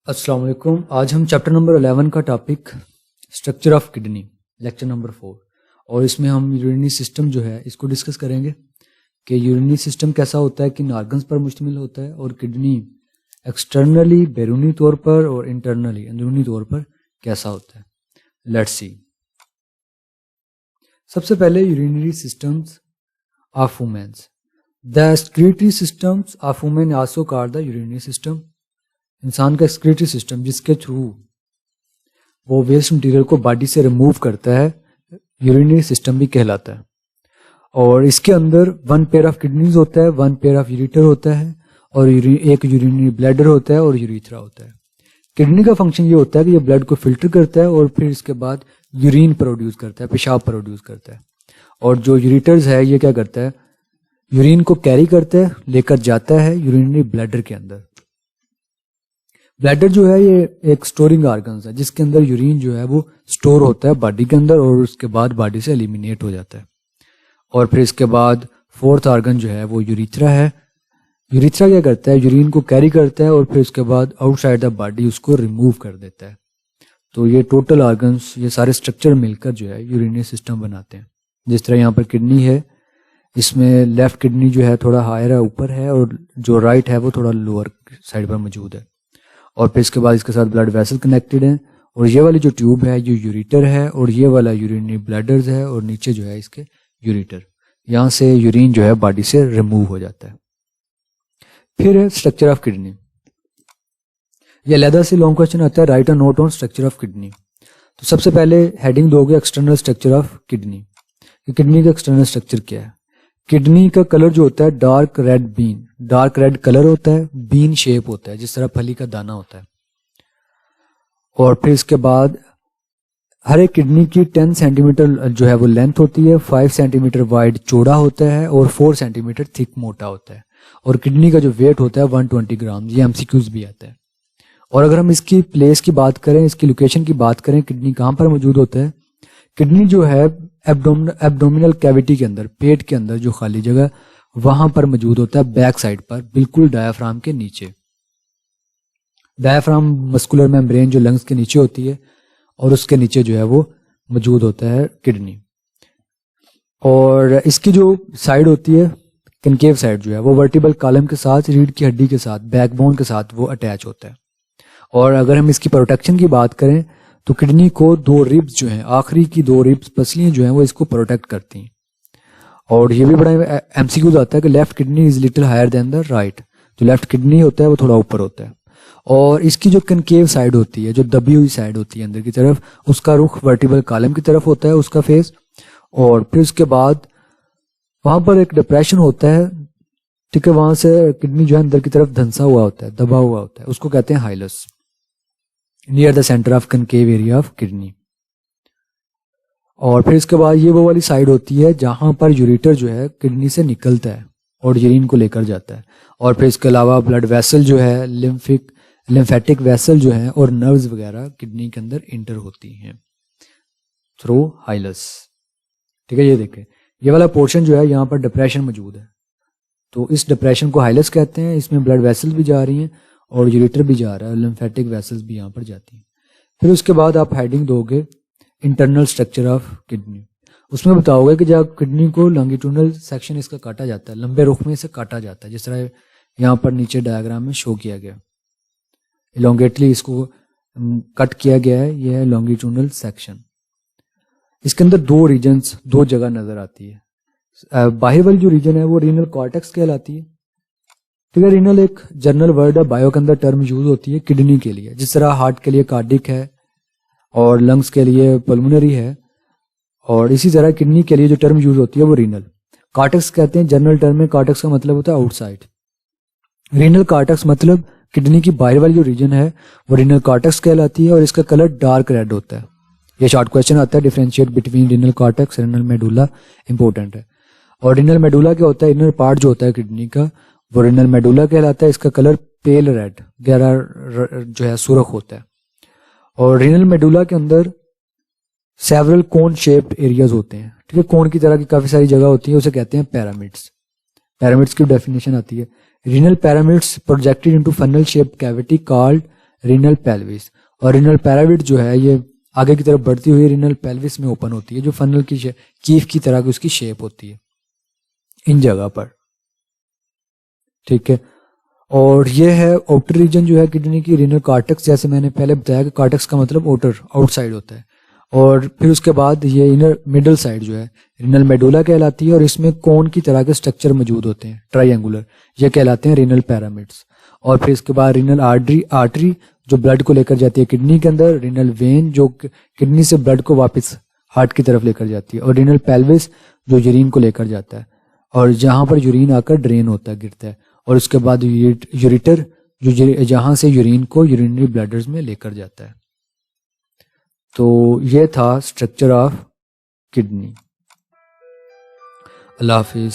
अस्सलाम वालेकुम। आज हम चैप्टर नंबर 11 का topic structure of kidney, lecture number 4, और इसमें हम यूरिनरी सिस्टम जो है इसको डिस्कस करेंगे कि यूरिनरी सिस्टम कैसा होता है, किन ऑर्गन्स पर मुश्तमिल होता है, और किडनी एक्सटर्नली बैरूनी तौर पर और इंटरनली अंदरूनी तौर पर कैसा होता है। Let's see. सबसे पहले urinary systems of womens. The excretory systems of women also called the urinary system. इंसान का एक्सक्रीटरी सिस्टम जिसके थ्रू वो वेस्ट मटेरियल को बॉडी से रिमूव करता है, यूरिनरी सिस्टम भी कहलाता है। और इसके अंदर वन पेयर ऑफ किडनीज होता है, वन पेयर ऑफ यूरिटर होता है, और एक यूरिनरी ब्लैडर होता है और यूरिथ्रा होता है। किडनी का फंक्शन ये होता है कि ये ब्लड को फिल्टर करता है और फिर इसके बाद यूरिन प्रोड्यूस करता है, पेशाब प्रोड्यूस करता है। और जो यूरिटर्स है ये क्या करता है, यूरिन को कैरी करता है, लेकर जाता है यूरिनरी ब्लैडर के अंदर। ब्लैडर जो है ये एक स्टोरिंग ऑर्गन है जिसके अंदर यूरिन जो है वो स्टोर होता है बॉडी के अंदर, और उसके बाद बॉडी से एलिमिनेट हो जाता है। और फिर इसके बाद फोर्थ ऑर्गन जो है वो यूरिथ्रा है। यूरिथ्रा क्या करता है, यूरिन को कैरी करता है और फिर उसके बाद आउटसाइड द बॉडी उसको रिमूव कर देता है। तो ये टोटल ऑर्गन्स, ये सारे स्ट्रक्चर मिलकर जो है यूरिनरी सिस्टम बनाते हैं। जिस तरह यहाँ पर किडनी है, इसमें लेफ्ट किडनी जो है थोड़ा हायर है, ऊपर है, और जो राइट है वो थोड़ा लोअर साइड पर मौजूद है। और फिर इसके बाद इसके साथ ब्लड वेसल कनेक्टेड है, और ये वाली जो ट्यूब है ये यूरिटर है, और ये वाला यूरिनरी ब्लैडर्स है, और नीचे जो है इसके यूरिटर। यहाँ से यूरिन जो है बॉडी से रिमूव हो जाता है। फिर है स्ट्रक्चर ऑफ किडनी। ये अलहदा से लॉन्ग क्वेश्चन आता है, right a note on structure of kidney. तो सबसे पहले हेडिंग दोगे external structure of kidney. Kidney का एक्सटर्नल स्ट्रक्चर क्या है। किडनी का कलर जो होता है dark red been, dark red colour होता है, बीन शेप होता है जिस तरह फली का दाना होता है। और फिर इसके बाद हर एक किडनी की 10 सेंटीमीटर जो है वो लेंथ होती है, 5 सेंटीमीटर वाइड चौड़ा होता है, और 4 सेंटीमीटर थिक मोटा होता है। और किडनी का जो वेट होता है 120 ग्राम। ये एमसीक्यूज भी आता है। और अगर हम इसकी प्लेस की बात करें, इसकी लोकेशन की बात करें, किडनी कहाँ पर मौजूद होता है। किडनी जो है एब्डोमिनल कैविटी के अंदर, पेट के अंदर जो खाली जगह वहां पर मौजूद होता है, बैक साइड पर, बिल्कुल डायाफ्राम के नीचे। डायाफ्राम मस्कुलर मेम्ब्रेन जो लंग्स के नीचे होती है, और उसके नीचे जो है वो मौजूद होता है किडनी। और इसकी जो साइड होती है कनकेव साइड जो है वो वर्टिबल कॉलम के साथ, रीढ़ की हड्डी के साथ, बैकबोन के साथ वो अटैच होता है। और अगर हम इसकी प्रोटेक्शन की बात करें तो किडनी को 2 रिब्स जो हैं, आखिरी की 2 रिब्स पसलियां जो हैं वो इसको प्रोटेक्ट करती हैं। और ये भी बड़ा एमसीक्यू आता है कि left kidney is little higher than the right. जो लेफ्ट किडनी होता है वो थोड़ा ऊपर होता है। और इसकी जो कनकेव साइड होती है, जो दबी हुई साइड होती है अंदर की तरफ, उसका रुख वर्टिबल कॉलम की तरफ होता है, उसका फेस। और फिर उसके बाद वहां पर एक डिप्रेशन होता है, ठीक है, वहां से किडनी जो है अंदर की तरफ धंसा हुआ होता है, दबा हुआ होता है, उसको कहते हैं hilus, near the centre of concave area of kidney. और फिर इसके बाद ये वो वाली साइड होती है जहां पर यूरिटर जो है किडनी से निकलता है और यूरिन को लेकर जाता है। और फिर इसके अलावा ब्लड वेसल जो है, लिम्फेटिक वेसल जो है, और नर्व्स वगैरह किडनी के अंदर इंटर होती हैं थ्रू हाइलस। ठीक है, ये देखें, ये वाला पोर्शन जो है यहाँ पर डिप्रेशन मौजूद है, तो इस डिप्रेशन को हाइलस कहते हैं। इसमें ब्लड वेसल्स भी जा रही हैं और यूरिटर भी जा रहा है, लिम्फेटिक वेसल्स भी यहाँ पर जाती हैं। फिर उसके बाद आप हेडिंग दोगे इंटरनल स्ट्रक्चर ऑफ किडनी। उसमें बताओगे कि जब किडनी को लॉन्गिट्यूडनल सेक्शन इसका काटा जाता है, लंबे रुख में इसे काटा जाता है, जिस तरह यहाँ पर नीचे डायग्राम में शो किया गया, इलोंगेटली इसको कट किया गया है। यह है लॉन्गिट्यूडनल सेक्शन। इसके अंदर 2 रीजन्स, 2 जगह नजर आती है। बाहर वाली जो रीजन है वो रीनल कॉर्टेक्स कहलाती है। ठीक है, रीनल एक जनरल वर्ड है, बायो के अंदर टर्म यूज होती है किडनी के लिए। जिस तरह हार्ट के लिए कार्डिक है और लंग्स के लिए पल्मोनरी है, और इसी तरह किडनी के लिए जो टर्म यूज होती है वो रीनल कॉर्टेक्स कहते हैं। जनरल टर्म में कॉर्टेक्स का मतलब होता है आउटसाइड। रीनल कॉर्टेक्स मतलब किडनी की बाहर वाली जो रीजन है वो रीनल कॉर्टेक्स कहलाती है, और इसका कलर डार्क रेड होता है। ये शॉर्ट क्वेश्चन आता है, differentiate between renal cortex, renal medulla, important है। और रीनल मेडुला क्या होता है, इनर पार्ट जो होता है किडनी का वो रीनल मेडुला कहलाता है। इसका कलर पेल रेड, गहरा जो है सुर्ख होता है। और रीनल मेडुला के अंदर सेवरल कोन शेप्ड एरियाज होते हैं। ठीक है, कोन की तरह की काफी सारी जगह होती है, उसे कहते हैं पैरामिड्स। पैरामिड्स की डेफिनेशन आती है, renal pyramids projected into funnel shaped cavity called renal pelvis, और रीनल पैराविट जो है ये आगे की तरफ बढ़ती हुई रीनल पेल्विस में ओपन होती है, जो फनल की कीफ की तरह की उसकी शेप होती है इन जगह पर, ठीक है। और ये है आउटर रीजन जो है किडनी की, रीनल कार्टेक्स, जैसे मैंने पहले बताया कि कार्टेक्स का मतलब आउटर, आउटसाइड होता है। और फिर उसके बाद ये इनर मिडल साइड जो है रीनल मेडुला कहलाती है, और इसमें कोन की तरह के स्ट्रक्चर मौजूद होते हैं ट्रायंगुलर, ये कहलाते हैं रीनल पैरामिड्स। और फिर इसके बाद रीनल आर्टरी जो ब्लड को लेकर जाती है किडनी के अंदर, रीनल वेन जो किडनी से ब्लड को वापस हार्ट की तरफ लेकर जाती है, और रीनल पेल्विस जो यूरिन को लेकर जाता है, और जहां पर यूरिन आकर ड्रेन होता है, गिरता है। और उसके बाद यूरिटर जो जहां से यूरिन को यूरिनरी ब्लैडर्स में लेकर जाता है। तो ये था structure of kidney. Allah Hafiz.